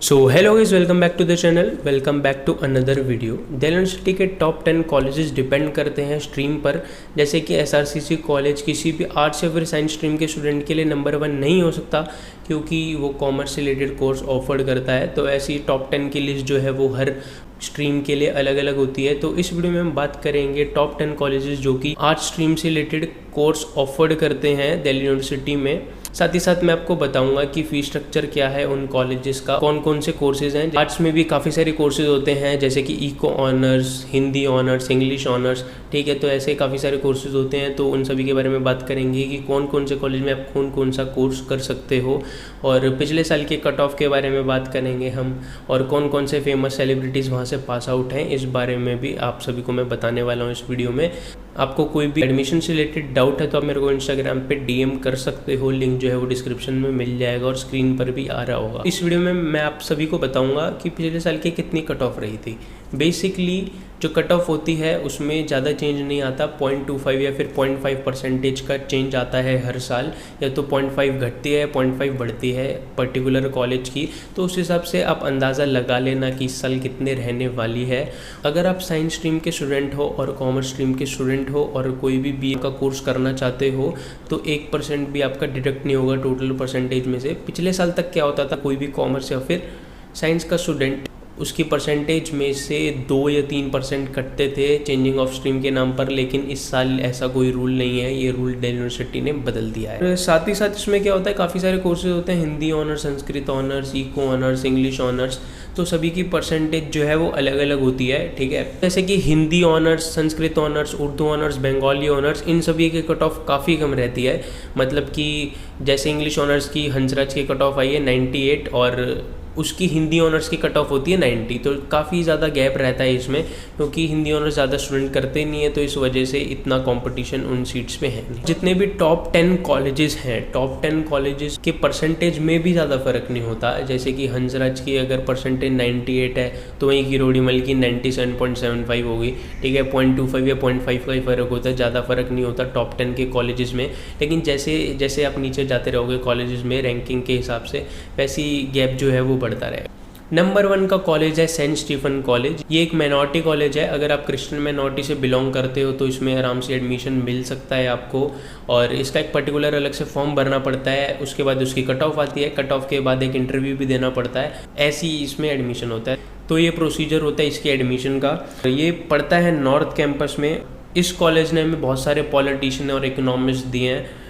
So hello guys, welcome back to the channel. Welcome back to another video. Delhi university के top 10 colleges depend करते हैं stream पर। जैसे कि एसआरसीसी कॉलेज किसी भी आर्ट्स या फिर साइंस स्ट्रीम के स्टूडेंट के लिए नंबर 1 नहीं हो सकता, क्योंकि वो कॉमर्स से रिलेटेड कोर्स ऑफर करता है। तो ऐसी टॉप 10 की लिस्ट जो है वो हर स्ट्रीम के लिए अलग अलग होती है। तो इस वीडियो में हम बात करेंगे टॉप 10 कॉलेजेस जो कि आर्ट्स स्ट्रीम से रिलेटेड कोर्स ऑफर करते हैं दिल्ली यूनिवर्सिटी में। साथ ही साथ मैं आपको बताऊंगा कि फीस स्ट्रक्चर क्या है उन कॉलेजेस का, कौन कौन से कोर्सेज हैं। आर्ट्स में भी काफ़ी सारे कोर्सेज होते हैं, जैसे कि eco honours, Hindi honours, English honours, ठीक है। तो ऐसे काफ़ी सारे कोर्सेज होते हैं, तो उन सभी के बारे में बात करेंगे कि कौन कौन से कॉलेज में आप कौन कौन सा कोर्स कर सकते हो, और पिछले साल के कट ऑफ के बारे में बात करेंगे हम, और कौन कौन से फेमस सेलिब्रिटीज़ वहाँ से पास आउट हैं, इस बारे में भी आप सभी को मैं बताने वाला हूँ इस वीडियो में। आपको कोई भी एडमिशन से रिलेटेड डाउट है तो आप मेरे को इंस्टाग्राम पे डीएम कर सकते हो, लिंक जो है वो डिस्क्रिप्शन में मिल जाएगा और स्क्रीन पर भी आ रहा होगा। इस वीडियो में मैं आप सभी को बताऊंगा कि पिछले साल की कितनी कट ऑफ रही थी। बेसिकली जो कट ऑफ होती है उसमें ज़्यादा चेंज नहीं आता, 0.25 या फिर 0.5% का चेंज आता है हर साल, या तो 0.5 घटती है, 0.5 बढ़ती है पर्टिकुलर कॉलेज की। तो उस हिसाब से आप अंदाज़ा लगा लेना कि इस साल कितने रहने वाली है। अगर आप साइंस स्ट्रीम के स्टूडेंट हो और कॉमर्स स्ट्रीम के स्टूडेंट हो और कोई भी बीए का कोर्स करना चाहते हो तो 1% भी आपका डिडक्ट नहीं होगा टोटल परसेंटेज में से। पिछले साल तक क्या होता था, कोई भी कॉमर्स या फिर साइंस का स्टूडेंट उसकी परसेंटेज में से 2 या 3% कटते थे चेंजिंग ऑफ स्ट्रीम के नाम पर, लेकिन इस साल ऐसा कोई रूल नहीं है, ये रूल दिल्ली यूनिवर्सिटी ने बदल दिया है। साथ ही साथ इसमें क्या होता है, काफ़ी सारे कोर्सेज होते हैं, Hindi honours, Sanskrit honours, eco honours, English honours, तो सभी की परसेंटेज जो है वो अलग अलग होती है, ठीक है। जैसे कि Hindi honours, Sanskrit honours, Urdu honours, Bengali honours, इन सभी की कट ऑफ काफ़ी कम रहती है। मतलब कि जैसे इंग्लिश ऑनर्स की हंसराज की कट ऑफ आई है 98 और उसकी हिंदी ऑनर्स की कट ऑफ होती है 90, तो काफ़ी ज़्यादा गैप रहता है इसमें, क्योंकि हिंदी ऑनर्स ज़्यादा स्टूडेंट करते नहीं है, तो इस वजह से इतना कंपटीशन उन सीट्स पे है नहीं। जितने भी टॉप 10 कॉलेजेस हैं, टॉप 10 कॉलेजेस के परसेंटेज में भी ज़्यादा फर्क नहीं होता। जैसे कि हंसराज की अगर परसेंटेज 98 है तो वहीं किरोड़ीमल की 97.75 होगी, ठीक है। 0.25 या 0.5 का ही फ़र्क होता है, ज़्यादा फर्क नहीं होता टॉप 10 के कॉलेजेस में। लेकिन जैसे जैसे आप नीचे जाते रहोगे कॉलेजेस में रैंकिंग के हिसाब से, वैसी गैप जो है वो बढ़ता रहेगा। नंबर 1 का कॉलेज है सेंट स्टीफन कॉलेज। ये एक माइनॉरिटी कॉलेज है। अगर आप क्रिश्चियन माइनॉरिटी से बिलोंग करते हो तो इसमें आराम से एडमिशन मिल सकता है आपको, और इसका एक पर्टिकुलर अलग से फॉर्म भरना पड़ता है। उसके बाद उसकी कट ऑफ आती है, कट ऑफ के बाद एक इंटरव्यू भी देना पड़ता है, ऐसी इसमें एडमिशन होता है। तो ये प्रोसीजर होता है इसके एडमिशन का। ये पड़ता है नॉर्थ कैंपस में। इस कॉलेज ने हमें बहुत सारे पॉलिटिशियन और इकोनॉमिस्ट दिए हैं।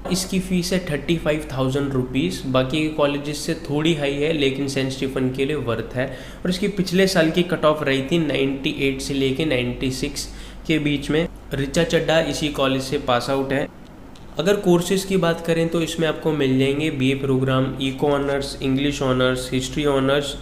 इसकी फ़ीस है 35,000 रुपीज़। बाकी के कॉलेजेस से थोड़ी हाई है, लेकिन सेंट स्टीफन के लिए वर्थ है। और इसकी पिछले साल की कट ऑफ रही थी 98 से लेके 96 के बीच में। ऋचा चड्ढा इसी कॉलेज से पास आउट है। अगर कोर्सेज की बात करें तो इसमें आपको मिल जाएंगे BA programme, eco honours, English honours, history honours,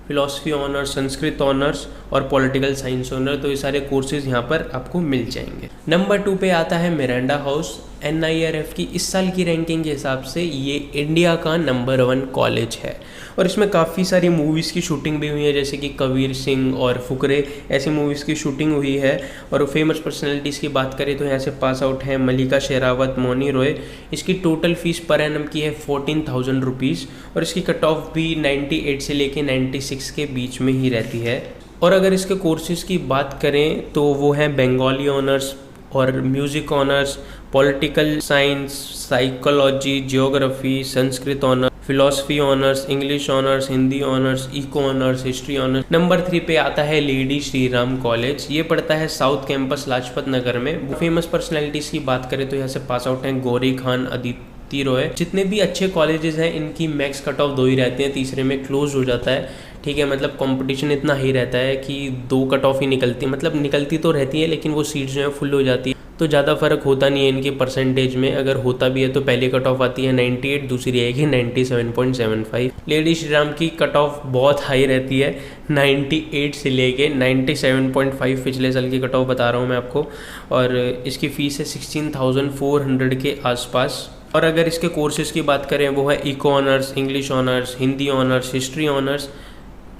philosophy honours, Sanskrit honours और पॉलिटिकल साइंस ऑनर। तो ये सारे कोर्सेज यहाँ पर आपको मिल जाएंगे। नंबर 2 पे आता है मिरांडा हाउस। NIRF की इस साल की रैंकिंग के हिसाब से ये इंडिया का नंबर 1 कॉलेज है, और इसमें काफ़ी सारी मूवीज़ की शूटिंग भी हुई है, जैसे कि कबीर सिंह और फुकरे, ऐसी मूवीज़ की शूटिंग हुई है। और फेमस पर्सनैलिटीज़ की बात करें तो यहाँ से पास आउट है मल्लिका शेरावत, मौनी रॉय। इसकी टोटल फीस पर एनम की है 14,000 रुपीज़, और इसकी कट ऑफ भी 98 से लेके 96 के बीच में ही रहती है। और अगर इसके कोर्सेज़ की बात करें तो वो है बंगाली ऑनर्स और music honours, political science, psychology, geography, Sanskrit honours, philosophy honours, English honours, Hindi honours, eco honours, history honours. Number 3 पे आता है लेडी श्री राम कॉलेज। ये पड़ता है साउथ कैंपस लाजपत नगर में। फेमस पर्सनैलिटीज़ की बात करें तो यहाँ से पास आउट हैं गौरी खान, अदिति रॉय। जितने भी अच्छे कॉलेजेस हैं इनकी मैक्स कट ऑफ 2 ही रहते हैं, तीसरे में क्लोज हो जाता है, ठीक है। मतलब कंपटीशन इतना ही रहता है कि 2 कट ऑफ ही निकलती, मतलब निकलती तो रहती है लेकिन वो सीट्स जो है फुल हो जाती है, तो ज़्यादा फ़र्क होता नहीं है इनके परसेंटेज में। अगर होता भी है तो पहली कट ऑफ आती है 98, दूसरी आएगी 97.75। लेडी श्री राम की कट ऑफ बहुत हाई रहती है, 98 से लेके 97.5 पिछले साल की कट ऑफ बता रहा हूँ मैं आपको। और इसकी फ़ीस है 16,400 के आसपास। और अगर इसके कोर्सेज की बात करें वो है eco honours, English honours, Hindi honours, history honours,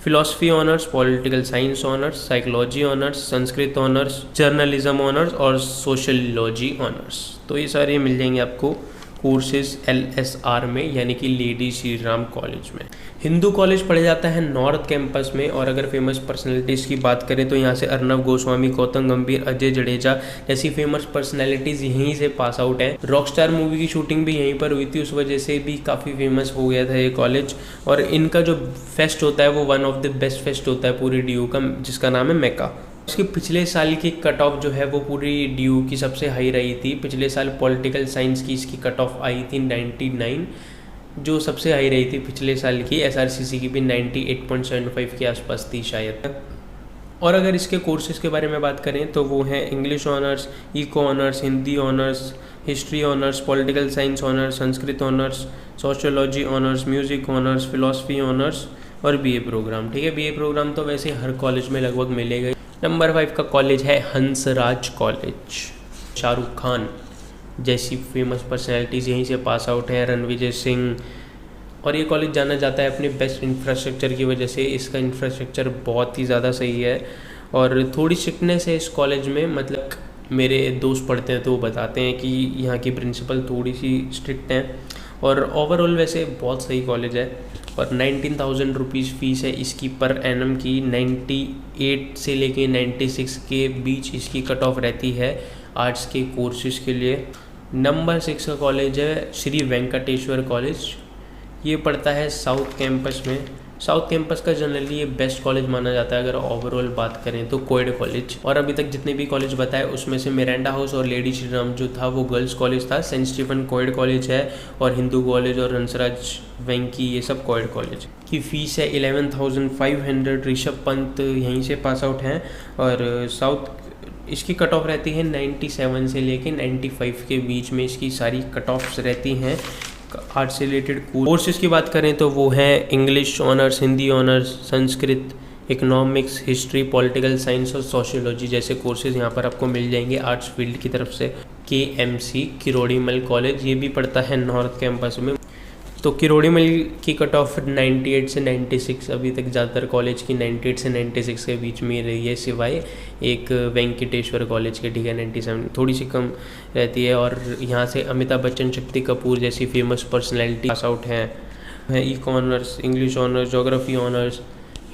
philosophy honours, political science honours, psychology honours, Sanskrit honours, journalism honours और सोशलॉजी ऑनर्स। तो ये सारे मिल जाएंगे आपको कोर्सेज LSR में, यानी कि लेडी श्री राम कॉलेज में। हिंदू कॉलेज पढ़ा जाता है नॉर्थ कैंपस में। और अगर फेमस पर्सनैलिटीज़ की बात करें तो यहाँ से अर्नब गोस्वामी, गौतम गंभीर, अजय जडेजा जैसी फेमस पर्सनैलिटीज़ यहीं से पास आउट हैं। रॉकस्टार मूवी की शूटिंग भी यहीं पर हुई थी, उस वजह से भी काफ़ी फेमस हो गया था ये कॉलेज। और इनका जो फेस्ट होता है वो one of the best fest होता है पूरी DU का, जिसका नाम है मेका। इसके पिछले साल की कट ऑफ जो है वो पूरी DU की सबसे हाई रही थी। पिछले साल पॉलिटिकल साइंस की इसकी कट ऑफ आई थी 99, जो सबसे हाई रही थी पिछले साल की। SRCC की भी 98.75 के आसपास थी शायद। और अगर इसके कोर्सेज़ के बारे में बात करें तो वो हैं English honours, eco honours, Hindi honours, history honours, political science honours, Sanskrit honours, sociology honours, music honours, philosophy honours और BA प्रोग्राम। ठीक है, BA प्रोग्राम तो वैसे हर कॉलेज में लगभग मिलेगा। नंबर 5 का कॉलेज है हंसराज कॉलेज। शाहरुख खान जैसी फेमस पर्सनैलिटीज़ यहीं से पास आउट हैं, रणविजय सिंह। और ये कॉलेज जाना जाता है अपने बेस्ट इंफ्रास्ट्रक्चर की वजह से। इसका इंफ्रास्ट्रक्चर बहुत ही ज़्यादा सही है और थोड़ी स्ट्रिक्टनेस है इस कॉलेज में। मतलब मेरे दोस्त पढ़ते हैं तो वो बताते हैं कि यहाँ की प्रिंसिपल थोड़ी सी स्ट्रिक्ट हैं। और ओवरऑल वैसे बहुत सही कॉलेज है। और 19,000 रुपीज़ फ़ीस है इसकी पर एनम की। 98 से लेके 96 के बीच इसकी कट ऑफ रहती है आर्ट्स के कोर्सेज़ के लिए। नंबर 6 का कॉलेज है श्री वेंकटेश्वर कॉलेज। ये पड़ता है साउथ कैंपस में। साउथ कैंपस का जनरली ये बेस्ट कॉलेज माना जाता है अगर ओवरऑल बात करें तो, कोएड कॉलेज। और अभी तक जितने भी कॉलेज बताए उसमें से मिरांडा हाउस और लेडी श्री राम जो था वो गर्ल्स कॉलेज था। सेंट स्टीफन कोएड कॉलेज है और हिंदू कॉलेज और हंसराज वेंकी ये सब कोएड कॉलेज की फ़ीस है 11,500। ऋषभ पंत यहीं से पास आउट हैं। और साउथ इसकी कट ऑफ रहती है 97 से लेके 95 के बीच में इसकी सारी कट ऑफ्स रहती हैं। आर्ट्स से रिलेटेड कोर्सेज़ की बात करें तो वो हैं English honours, Hindi honours, Sanskrit, economics, history, political science और सोशियोलॉजी जैसे कोर्सेज़ यहाँ पर आपको मिल जाएंगे आर्ट्स फील्ड की तरफ से। KMC किरोड़ीमल कॉलेज ये भी पड़ता है नॉर्थ कैंपस में। तो किरोड़ीमल की कट ऑफ 98 से 96 अभी तक ज़्यादातर कॉलेज की 98 से 96 के बीच में रही है, सिवाय एक वेंकटेश्वर कॉलेज के। ठीक है, 97 थोड़ी सी कम रहती है। और यहाँ से अमिताभ बच्चन, शक्ति कपूर जैसी फेमस पर्सनैलिटी पास आउट हैं। Eco honours, English honours, geography honours,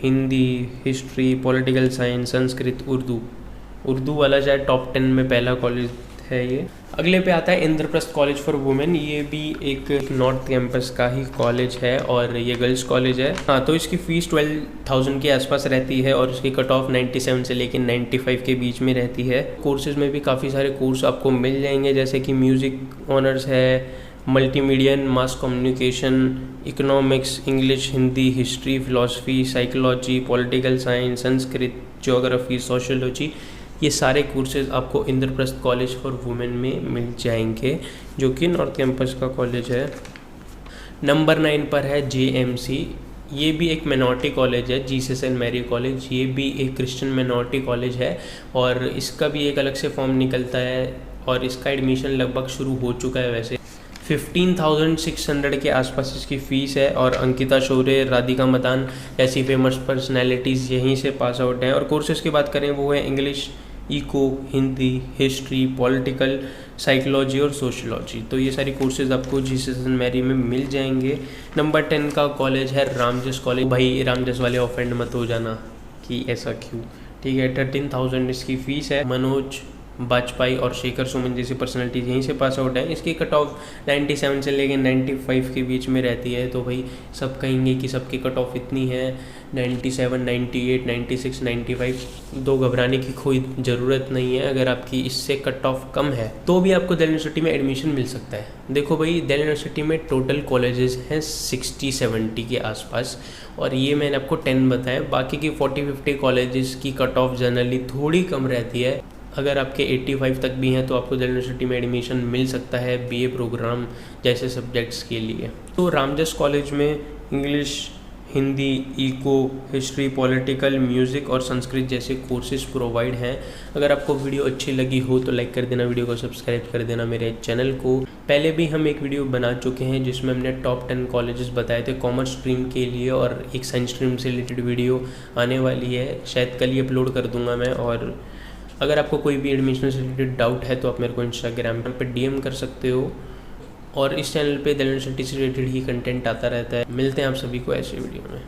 Hindi, history, political science, Sanskrit, Urdu वाला शायद टॉप 10 में पहला कॉलेज है ये। अगले पे आता है इंद्रप्रस्थ कॉलेज फॉर वुमेन। ये भी एक नॉर्थ कैंपस का ही कॉलेज है और ये गर्ल्स कॉलेज है। हाँ, तो इसकी फ़ीस 12,000 के आसपास रहती है और इसकी कट ऑफ 97 से लेकर 95 के बीच में रहती है। कोर्सेज़ में भी काफ़ी सारे कोर्स आपको मिल जाएंगे, जैसे कि म्यूज़िक ऑनर्स है, multimedia and mass communication, economics, English, Hindi, history, philosophy, psychology, political science, Sanskrit, geography, sociology. ये सारे कोर्सेज़ आपको इंद्रप्रस्थ कॉलेज फॉर वुमेन में मिल जाएंगे, जो कि नॉर्थ कैंपस का कॉलेज है। नंबर 9 पर है JMC। ये भी एक मिनॉरिटी कॉलेज है, जीसस एंड मैरी कॉलेज। ये भी एक क्रिश्चियन मिनॉरिटी कॉलेज है और इसका भी एक अलग से फॉर्म निकलता है और इसका एडमिशन लगभग शुरू हो चुका है। वैसे 15,600 के आसपास इसकी फ़ीस है। और अंकिता शौर्य, राधिका मदान ऐसी फेमस पर्सनैलिटीज़ यहीं से पास आउट हैं। और कोर्सेज़ की बात करें वो है English, eco, Hindi, history, political, psychology और सोशियोलॉजी। तो ये सारी कोर्सेज़ आपको जीसस एंड मैरी में मिल जाएंगे। नंबर 10 का कॉलेज है रामजस कॉलेज। भाई रामजस वाले ऑफेंड मत हो जाना कि ऐसा क्यों। ठीक है, 13,000 इसकी फ़ीस है। मनोज वाजपेयी और शेखर सुमन जैसी पर्सनैलिटीज़ यहीं से पास आउट है। इसकी कट ऑफ 97 से लेकर 95 के बीच में रहती है। तो भाई सब कहेंगे कि सबकी कट ऑफ इतनी है 97, 98, 96, 95। दो घबराने की कोई ज़रूरत नहीं है। अगर आपकी इससे कट ऑफ कम है तो भी आपको दिल्ली यूनिवर्सिटी में एडमिशन मिल सकता है। देखो भाई, दिल्ली यूनिवर्सिटी में टोटल कॉलेजेस हैं 60-70 के आसपास और ये मैंने आपको 10 बताए। बाकी की 40-50 कॉलेजेस की कट ऑफ जनरली थोड़ी कम रहती है। अगर आपके 85 तक भी हैं तो आपको दिल्ली यूनिवर्सिटी में एडमिशन मिल सकता है BA प्रोग्राम जैसे सब्जेक्ट्स के लिए। तो रामजस कॉलेज में English, Hindi, eco, history, political, music और संस्कृत जैसे कोर्सेज प्रोवाइड हैं। अगर आपको वीडियो अच्छी लगी हो तो लाइक कर देना, वीडियो को सब्सक्राइब कर देना मेरे चैनल को। पहले भी हम एक वीडियो बना चुके हैं जिसमें हमने टॉप 10 कॉलेजेस बताए थे कॉमर्स स्ट्रीम के लिए और एक साइंस स्ट्रीम से रिलेटेड वीडियो आने वाली है, शायद कल ही अपलोड कर दूँगा मैं। और अगर आपको कोई भी एडमिशन से रिलेटेड डाउट है तो आप मेरे को इंस्टाग्राम पे DM कर सकते हो। और इस चैनल पे दिल्ली यूनिवर्सिटी से रिलेटेड ही कंटेंट आता रहता है। मिलते हैं आप सभी को ऐसे वीडियो में।